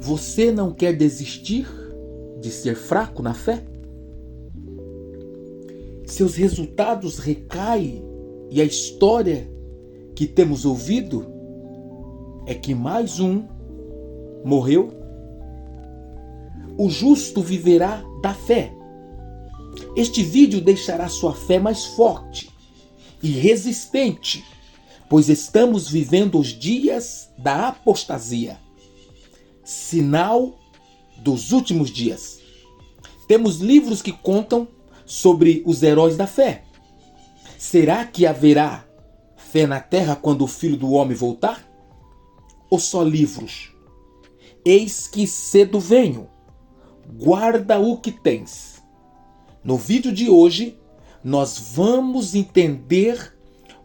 Você não quer desistir de ser fraco na fé? Seus resultados recaem e a história que temos ouvido é que mais um morreu. O justo viverá da fé. Este vídeo deixará sua fé mais forte e resistente, pois estamos vivendo os dias da apostasia, sinal dos últimos dias. Temos livros que contam sobre os heróis da fé. Será que haverá fé na terra quando o Filho do Homem voltar? Ou só livros? Eis que cedo venho, guarda o que tens. No vídeo de hoje, nós vamos entender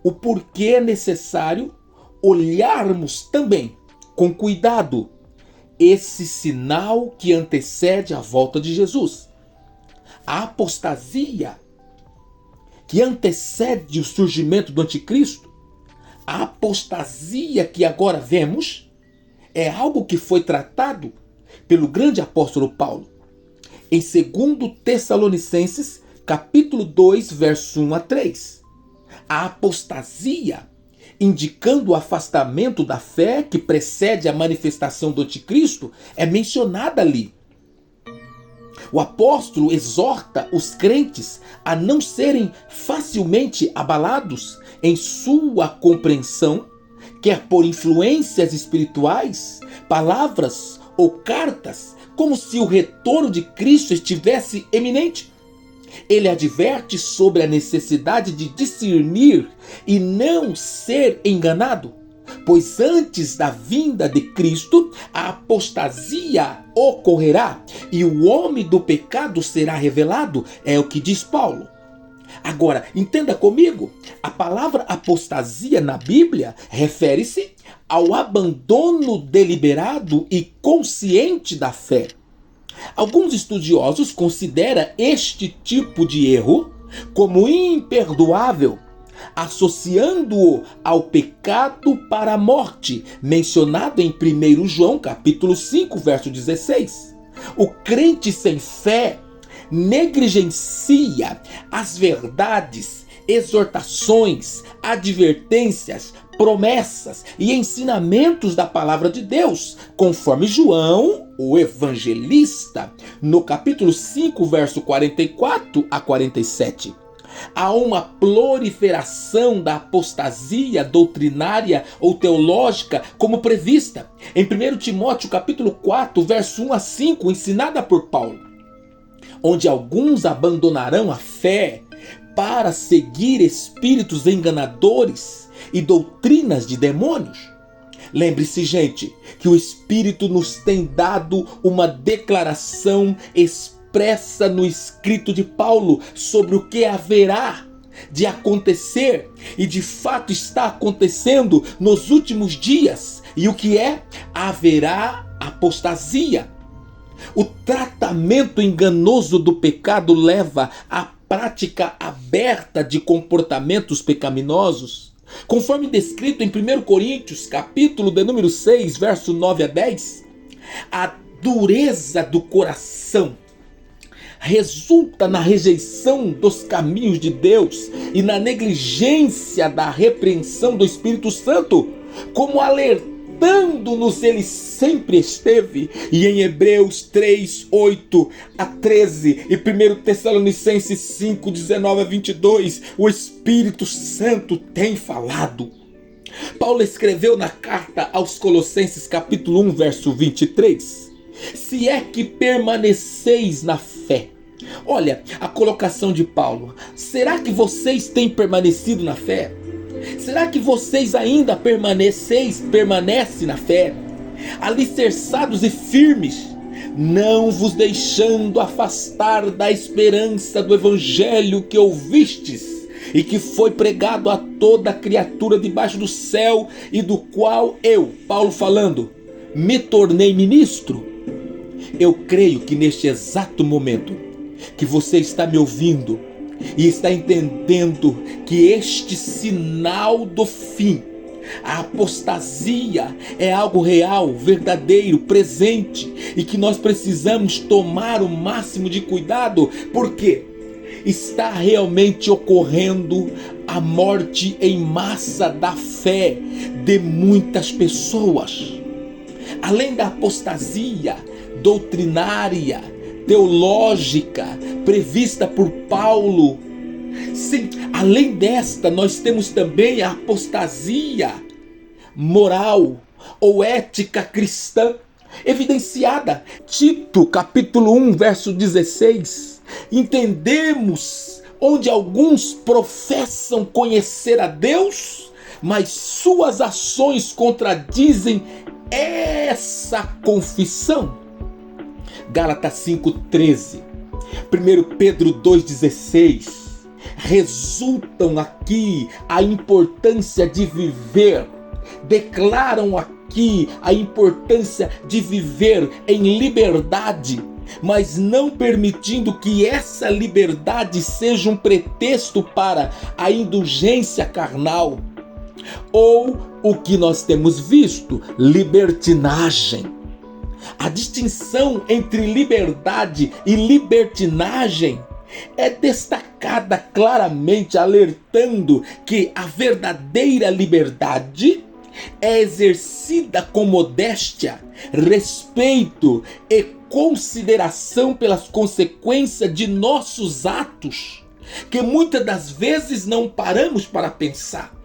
o porquê é necessário olharmos também com cuidado esse sinal que antecede a volta de Jesus. A apostasia que antecede o surgimento do anticristo, a apostasia que agora vemos, é algo que foi tratado pelo grande apóstolo Paulo em 2 Tessalonicenses, capítulo 2, verso 1 a 3. A apostasia, indicando o afastamento da fé que precede a manifestação do anticristo, é mencionada ali. O apóstolo exorta os crentes a não serem facilmente abalados em sua compreensão, quer por influências espirituais, palavras ou cartas, como se o retorno de Cristo estivesse eminente. Ele adverte sobre a necessidade de discernir e não ser enganado, pois antes da vinda de Cristo, a apostasia ocorrerá e o homem do pecado será revelado, é o que diz Paulo. Agora, entenda comigo, a palavra apostasia na Bíblia refere-se ao abandono deliberado e consciente da fé. Alguns estudiosos consideram este tipo de erro como imperdoável, associando-o ao pecado para a morte, mencionado em 1 João capítulo 5, verso 16. O crente sem fé negligencia as verdades, exortações, advertências, promessas e ensinamentos da palavra de Deus, conforme João, o evangelista, no capítulo 5, verso 44 a 47. Há uma proliferação da apostasia doutrinária ou teológica como prevista em 1 Timóteo capítulo 4, verso 1 a 5, ensinada por Paulo, onde alguns abandonarão a fé para seguir espíritos enganadores e doutrinas de demônios. Lembre-se, gente, que o Espírito nos tem dado uma declaração expressa no escrito de Paulo sobre o que haverá de acontecer e de fato está acontecendo nos últimos dias. E o que é? Haverá apostasia. O tratamento enganoso do pecado leva à prática aberta de comportamentos pecaminosos, conforme descrito em 1 Coríntios, capítulo de número 6, verso 9 a 10. A dureza do coração resulta na rejeição dos caminhos de Deus e na negligência da repreensão do Espírito Santo, como alertando-nos ele sempre esteve. E em Hebreus 3, 8 a 13 e 1 Tessalonicenses 5, 19 a 22, o Espírito Santo tem falado. Paulo escreveu na carta aos Colossenses capítulo 1, verso 23. Se é que permaneceis na fé. Olha a colocação de Paulo. Será que vocês têm permanecido na fé? Será que vocês ainda permanecem na fé? Alicerçados e firmes, não vos deixando afastar da esperança do evangelho que ouvistes e que foi pregado a toda criatura debaixo do céu, e do qual eu, Paulo falando, me tornei ministro. Eu creio que neste exato momento que você está me ouvindo e está entendendo que este sinal do fim A apostasia é algo real, verdadeiro, presente e que nós precisamos tomar o máximo de cuidado, porque está realmente ocorrendo a morte em massa da fé de muitas pessoas. Além da apostasia doutrinária, teológica, prevista por Paulo, sim, além desta, nós temos também a apostasia moral ou ética cristã, evidenciada. Tito, capítulo 1, verso 16. Entendemos onde alguns professam conhecer a Deus, mas suas ações contradizem essa confissão. Gálatas 5,13. 1 Pedro 2,16. Resultam aqui a importância de viver, declaram aqui a importância de viver em liberdade, mas não permitindo que essa liberdade seja um pretexto para a indulgência carnal, ou o que nós temos visto, libertinagem. A distinção entre liberdade e libertinagem é destacada claramente, alertando que a verdadeira liberdade é exercida com modéstia, respeito e consideração pelas consequências de nossos atos, que muitas das vezes não paramos para pensar.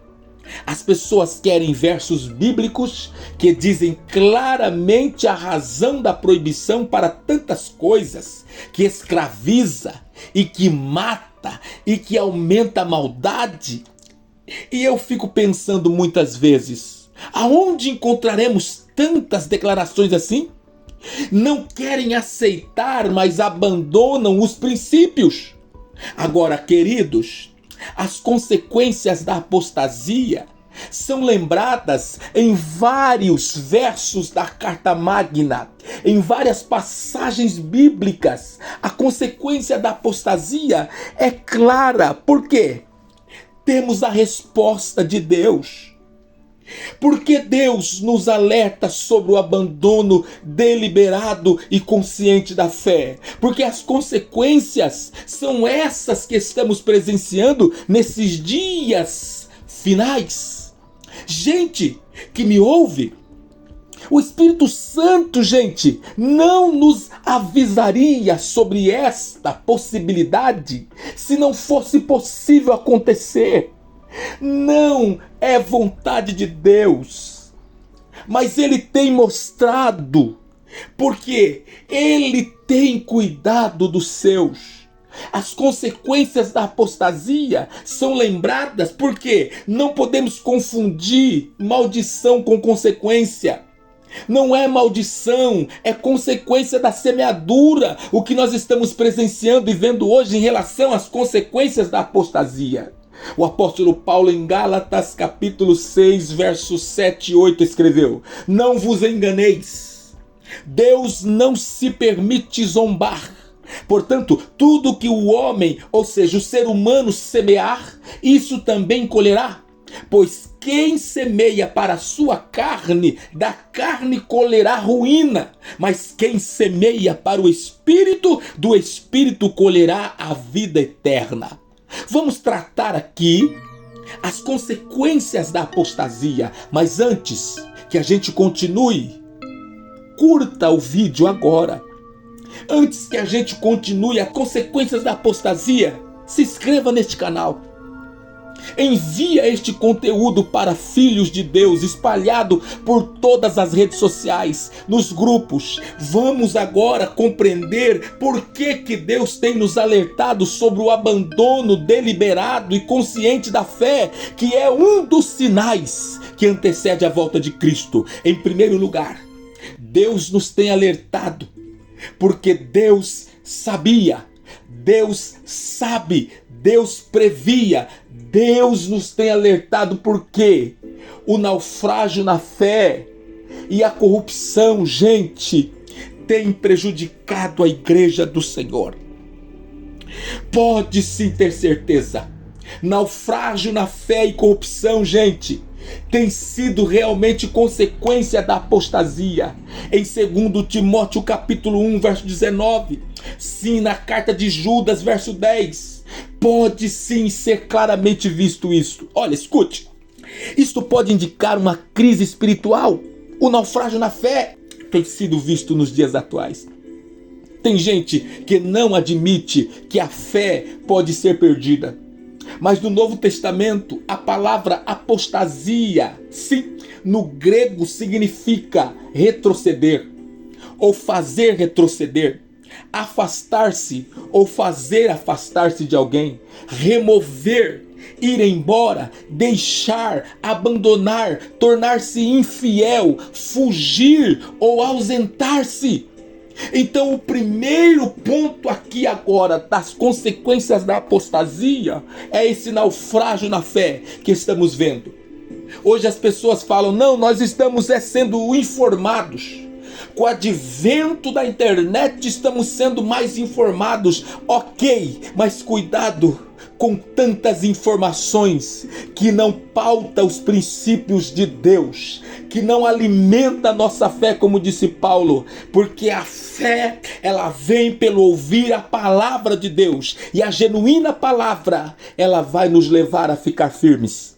As pessoas querem versos bíblicos que dizem claramente a razão da proibição para tantas coisas, que escraviza e que mata e que aumenta a maldade. E eu fico pensando muitas vezes, aonde encontraremos tantas declarações assim? Não querem aceitar, mas abandonam os princípios. Agora, queridos, as consequências da apostasia são lembradas em vários versos da Carta Magna, em várias passagens bíblicas. A consequência da apostasia é clara. Por quê? Temos a resposta de Deus. Porque Deus nos alerta sobre o abandono deliberado e consciente da fé. Porque as consequências são essas que estamos presenciando nesses dias finais. Gente que me ouve, o Espírito Santo, gente, não nos avisaria sobre esta possibilidade se não fosse possível acontecer. Não é vontade de Deus, mas Ele tem mostrado, porque Ele tem cuidado dos seus. As consequências da apostasia são lembradas porque não podemos confundir maldição com consequência. Não é maldição, é consequência da semeadura, o que nós estamos presenciando e vendo hoje em relação às consequências da apostasia. O apóstolo Paulo em Gálatas capítulo 6, versos 7 e 8 escreveu: não vos enganeis, Deus não se permite zombar. Portanto, tudo que o homem, ou seja, o ser humano semear, isso também colherá. Pois quem semeia para a sua carne, da carne colherá ruína. Mas quem semeia para o Espírito, do Espírito colherá a vida eterna. Vamos tratar aqui as consequências da apostasia. Mas antes que a gente continue, curta o vídeo agora. Antes que a gente continue as consequências da apostasia, se inscreva neste canal. Envia este conteúdo para filhos de Deus, espalhado por todas as redes sociais, nos grupos. Vamos agora compreender por que Deus tem nos alertado sobre o abandono deliberado e consciente da fé, que é um dos sinais que antecede a volta de Cristo. Em primeiro lugar, Deus nos tem alertado, porque Deus sabia, Deus sabe, Deus previa, Deus nos tem alertado porque o naufrágio na fé e a corrupção, gente, tem prejudicado a igreja do Senhor. Pode sim ter certeza, naufrágio na fé e corrupção, gente, tem sido realmente consequência da apostasia. Em 2 Timóteo capítulo 1, verso 19, sim, na carta de Judas, verso 10, pode sim ser claramente visto isto. Olha, escute, isto pode indicar uma crise espiritual. O naufrágio na fé tem sido visto nos dias atuais. Tem gente que não admite que a fé pode ser perdida. Mas no Novo Testamento, a palavra apostasia, sim, no grego significa retroceder, ou fazer retroceder, afastar-se, ou fazer afastar-se de alguém, remover, ir embora, deixar, abandonar, tornar-se infiel, fugir ou ausentar-se. Então o primeiro ponto aqui agora das consequências da apostasia é esse naufrágio na fé que estamos vendo. Hoje as pessoas falam, não, nós estamos sendo informados. Com o advento da internet estamos sendo mais informados. Ok, mas cuidado com tantas informações que não pauta os princípios de Deus, que não alimenta a nossa fé, como disse Paulo, porque a fé, ela vem pelo ouvir a palavra de Deus, e a genuína palavra, ela vai nos levar a ficar firmes.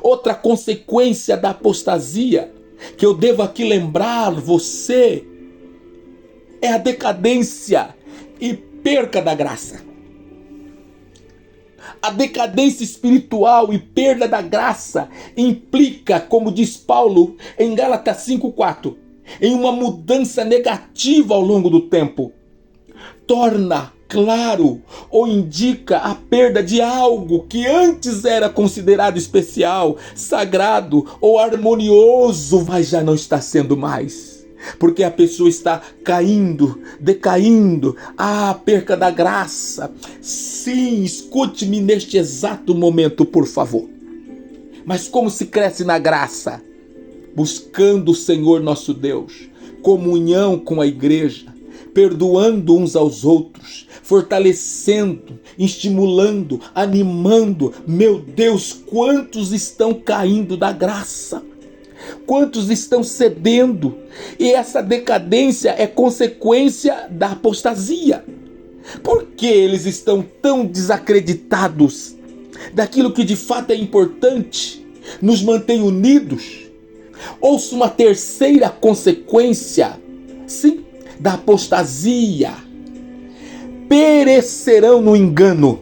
Outra consequência da apostasia, que eu devo aqui lembrar você, é a decadência e perca da graça. A decadência espiritual e perda da graça implica, como diz Paulo em Gálatas 5,4, em uma mudança negativa ao longo do tempo. Torna claro ou indica a perda de algo que antes era considerado especial, sagrado ou harmonioso, mas já não está sendo mais. Porque a pessoa está caindo, decaindo. Perca da graça. Sim, escute-me neste exato momento, por favor. Mas como se cresce na graça? Buscando o Senhor nosso Deus, comunhão com a igreja, perdoando uns aos outros, fortalecendo, estimulando, animando. Meu Deus, quantos estão caindo da graça? Quantos estão cedendo? E essa decadência é consequência da apostasia. Por que eles estão tão desacreditados daquilo que de fato é importante, nos mantém unidos? Ouça uma terceira consequência, sim, da apostasia: perecerão no engano.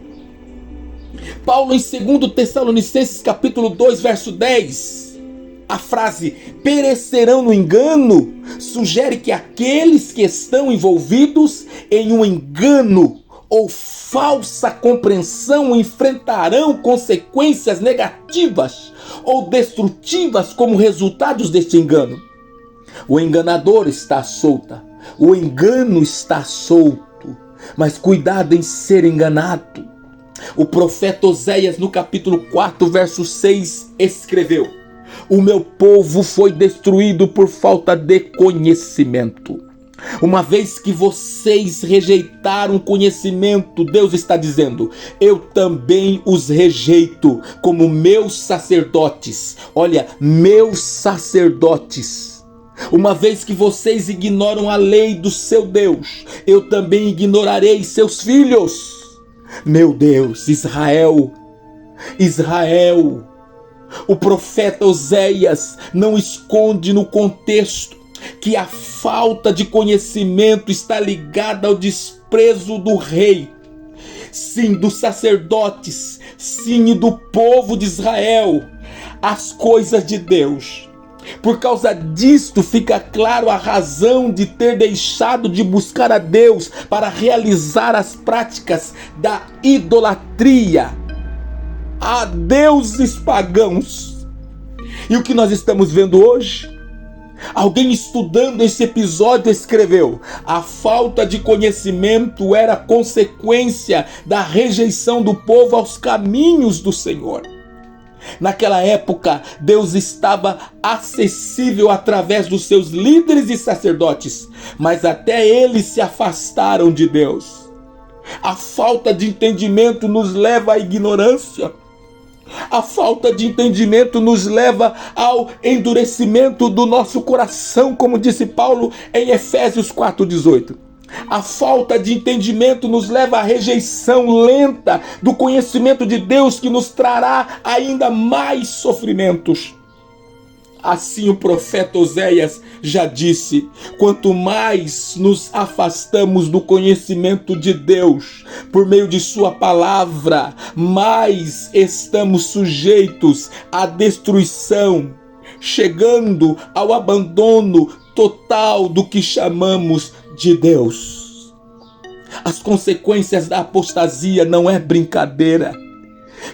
Paulo, em 2 Tessalonicenses capítulo 2, verso 10, a frase perecerão no engano sugere que aqueles que estão envolvidos em um engano ou falsa compreensão enfrentarão consequências negativas ou destrutivas como resultados deste engano. O enganador está solta, o engano está solto, mas cuidado em ser enganado. O profeta Oséias, no capítulo 4, verso 6, escreveu: o meu povo foi destruído por falta de conhecimento. Uma vez que vocês rejeitaram conhecimento, Deus está dizendo: eu também os rejeito como meus sacerdotes. Olha, meus sacerdotes. Uma vez que vocês ignoram a lei do seu Deus, eu também ignorarei seus filhos. Meu Deus, Israel. O profeta Oséias não esconde no contexto que a falta de conhecimento está ligada ao desprezo do rei, sim, dos sacerdotes, sim, e do povo de Israel, às coisas de Deus. Por causa disto fica claro a razão de ter deixado de buscar a Deus para realizar as práticas da idolatria a deuses pagãos. E o que nós estamos vendo hoje? Alguém estudando esse episódio escreveu: a falta de conhecimento era consequência da rejeição do povo aos caminhos do Senhor. Naquela época, Deus estava acessível através dos seus líderes e sacerdotes, mas até eles se afastaram de Deus. A falta de entendimento nos leva à ignorância. A falta de entendimento nos leva ao endurecimento do nosso coração, como disse Paulo em Efésios 4,18. A falta de entendimento nos leva à rejeição lenta do conhecimento de Deus, que nos trará ainda mais sofrimentos. Assim o profeta Oséias já disse: quanto mais nos afastamos do conhecimento de Deus por meio de sua palavra, mais estamos sujeitos à destruição, chegando ao abandono total do que chamamos de Deus. As consequências da apostasia não é brincadeira.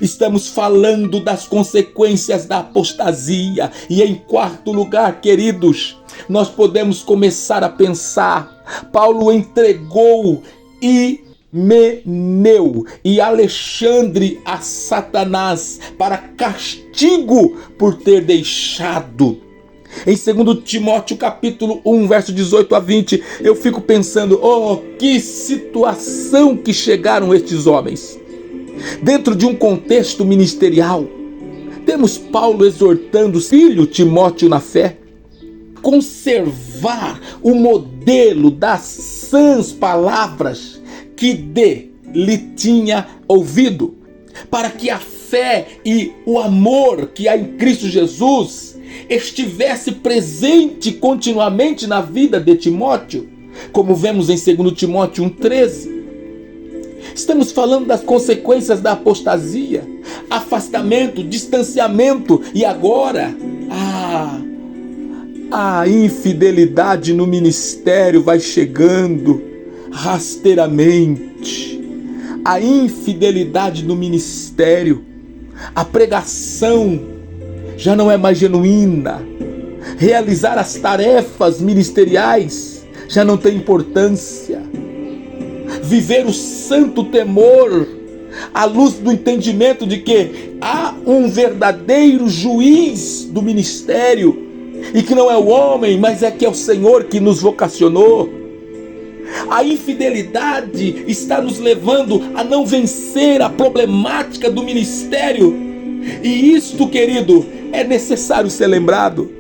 Estamos falando das consequências da apostasia. E em quarto lugar, queridos, nós podemos começar a pensar. Paulo entregou Himeneu e Alexandre a Satanás para castigo por ter deixado. Em 2 Timóteo capítulo 1, verso 18 a 20, eu fico pensando, que situação que chegaram estes homens. Dentro de um contexto ministerial, temos Paulo exortando o filho Timóteo na fé, conservar o modelo das sãs palavras que lhe tinha ouvido, para que a fé e o amor que há em Cristo Jesus estivesse presente continuamente na vida de Timóteo, como vemos em 2 Timóteo 1,13. Estamos falando das consequências da apostasia, afastamento, distanciamento e agora a infidelidade no ministério vai chegando rasteiramente. A infidelidade no ministério, a pregação já não é mais genuína, realizar as tarefas ministeriais já não tem importância. Viver o santo temor à luz do entendimento de que há um verdadeiro juiz do ministério e que não é o homem, mas é que é o Senhor que nos vocacionou. A infidelidade está nos levando a não vencer a problemática do ministério. E isto, querido, é necessário ser lembrado.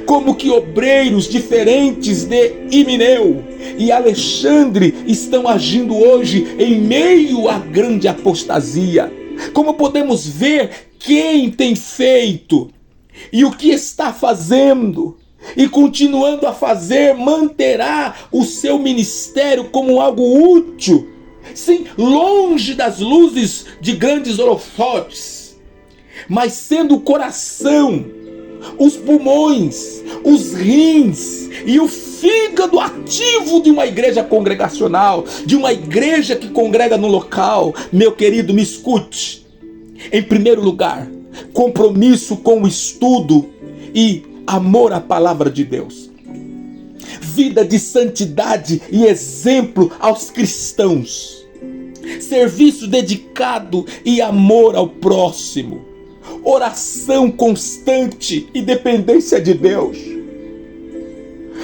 Como que obreiros diferentes de Himeneu e Alexandre estão agindo hoje em meio à grande apostasia. Como podemos ver quem tem feito e o que está fazendo e continuando a fazer, manterá o seu ministério como algo útil, sim, longe das luzes de grandes holofotes, mas sendo o coração, os pulmões, os rins e o fígado ativo de uma igreja congregacional, de uma igreja que congrega no local. Meu querido, me escute. Em primeiro lugar, compromisso com o estudo e amor à palavra de Deus. Vida de santidade e exemplo aos cristãos. Serviço dedicado e amor ao próximo. Oração constante e dependência de Deus.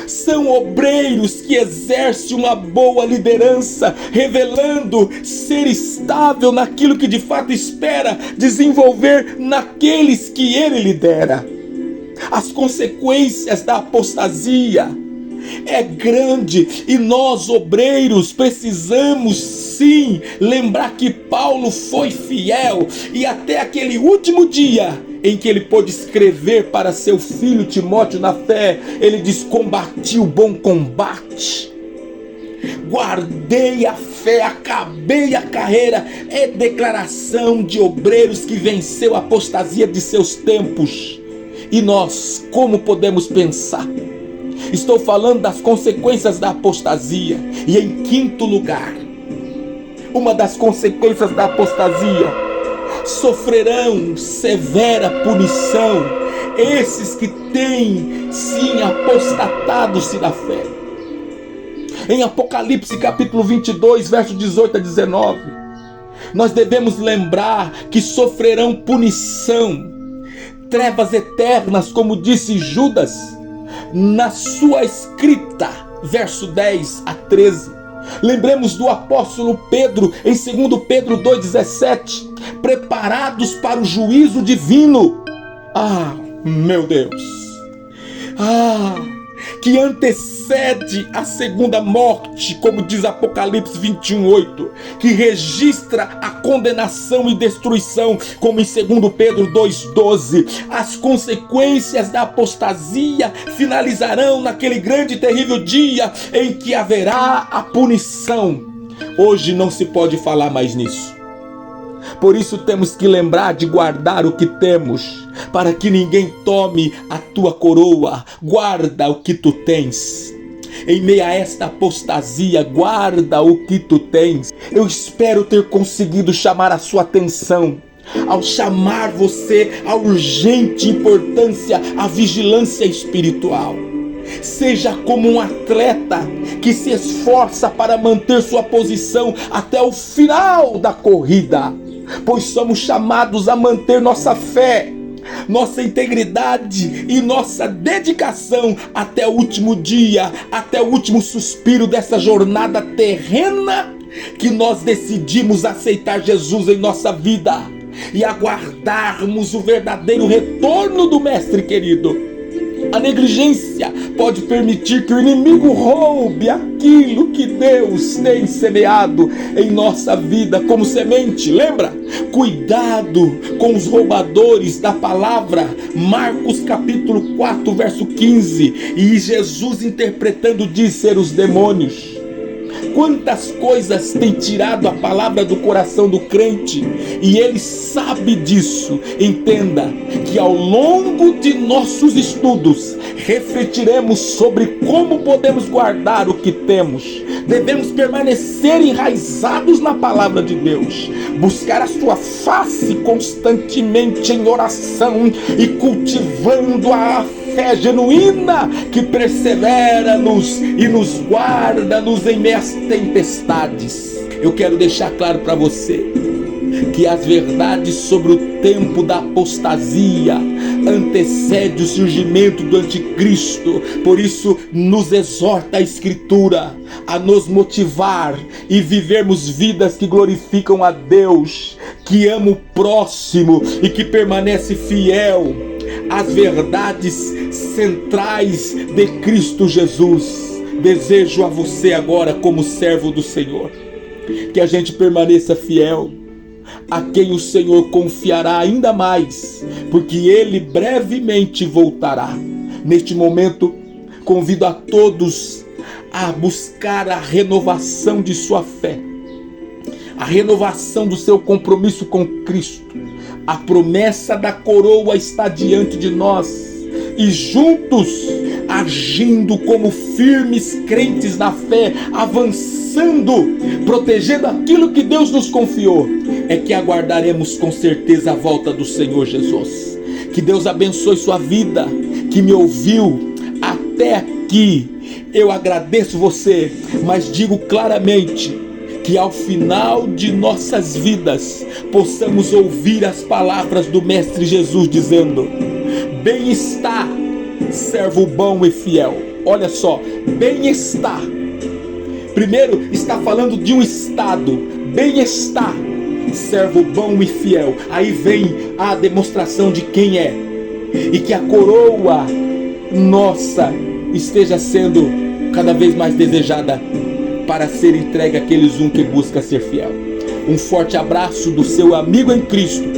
São obreiros que exercem uma boa liderança, revelando ser estável naquilo que de fato espera desenvolver naqueles que ele lidera. As consequências da apostasia é grande e nós, obreiros, precisamos sim lembrar que Paulo foi fiel e até aquele último dia em que ele pôde escrever para seu filho Timóteo na fé, ele diz: combati o bom combate, guardei a fé, acabei a carreira. É declaração de obreiros que venceu a apostasia de seus tempos. E nós, como podemos pensar? Estou falando das consequências da apostasia. E em quinto lugar, uma das consequências da apostasia: sofrerão severa punição esses que têm sim apostatado-se da fé. Em Apocalipse capítulo 22, verso 18 a 19, nós devemos lembrar que sofrerão punição, trevas eternas, como disse Judas na sua escrita, verso 10 a 13. Lembremos do apóstolo Pedro em 2 Pedro 2,17, preparados para o juízo divino. Ah, meu Deus! Ah, que antecede a segunda morte, como diz Apocalipse 21:8, que registra a condenação e destruição, como em 2 Pedro 2,12. As consequências da apostasia finalizarão naquele grande e terrível dia em que haverá a punição. Hoje não se pode falar mais nisso. Por isso temos que lembrar de guardar o que temos, para que ninguém tome a tua coroa. Guarda o que tu tens. Em meio a esta apostasia, guarda o que tu tens. Eu espero ter conseguido chamar a sua atenção ao chamar você à urgente importância, à vigilância espiritual. Seja como um atleta que se esforça para manter sua posição até o final da corrida, pois somos chamados a manter nossa fé, nossa integridade e nossa dedicação até o último dia, até o último suspiro dessa jornada terrena que nós decidimos aceitar Jesus em nossa vida e aguardarmos o verdadeiro retorno do Mestre querido. A negligência pode permitir que o inimigo roube aquilo que Deus tem semeado em nossa vida como semente. Lembra? Cuidado com os roubadores da palavra. Marcos capítulo 4, verso 15. E Jesus interpretando diz ser os demônios. Quantas coisas tem tirado a palavra do coração do crente, e ele sabe disso. Entenda que ao longo de nossos estudos refletiremos sobre como podemos guardar o que temos. Devemos permanecer enraizados na palavra de Deus, buscar a sua face constantemente em oração e cultivando a fé genuína que persevera-nos e nos guarda-nos em meias tempestades. Eu quero deixar claro para você que as verdades sobre o tempo da apostasia antecede o surgimento do anticristo. Por isso nos exorta a Escritura a nos motivar e vivermos vidas que glorificam a Deus, que ama o próximo e que permanece fiel às verdades centrais de Cristo Jesus. Desejo a você agora, como servo do Senhor, que a gente permaneça fiel a quem o Senhor confiará ainda mais, porque Ele brevemente voltará. Neste momento, convido a todos a buscar a renovação de sua fé, a renovação do seu compromisso com Cristo. A promessa da coroa está diante de nós, e juntos, agindo como firmes crentes na fé, avançando, protegendo aquilo que Deus nos confiou, é que aguardaremos com certeza a volta do Senhor Jesus. Que Deus abençoe sua vida, que me ouviu até aqui. Eu agradeço você, mas digo claramente que ao final de nossas vidas possamos ouvir as palavras do Mestre Jesus dizendo: bem está, servo bom e fiel. Olha só, bem está. Primeiro está falando de um estado. Bem está, servo bom e fiel. Aí vem a demonstração de quem é. E que a coroa nossa esteja sendo cada vez mais desejada para ser entregue àqueles que busca ser fiel. Um forte abraço do seu amigo em Cristo,